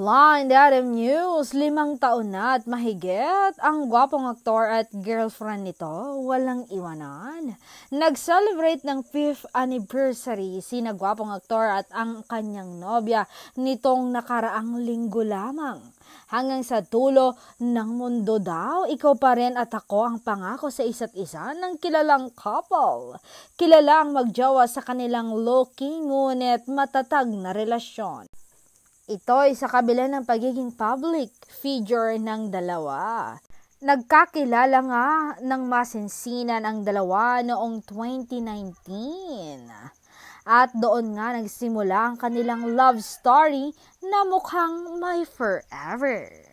Blind Item News, 5 taon na at mahigit ang gwapong aktor at girlfriend nito, walang iwanan. Nag-celebrate ng 5th anniversary sina gwapong aktor at ang kanyang nobya nitong nakaraang linggo lamang. Hanggang sa dulo ng mundo daw, ikaw pa rin at ako ang pangako sa isa't isa ng kilalang couple. Kilala ang magjowa sa kanilang low-key ngunit matatag na relasyon. Ito ay sa kabila ng pagiging public figure ng dalawa. Nagkakilala nga ng masinsinan ang dalawa noong 2019. At doon nga nagsimula ang kanilang love story na mukhang may forever.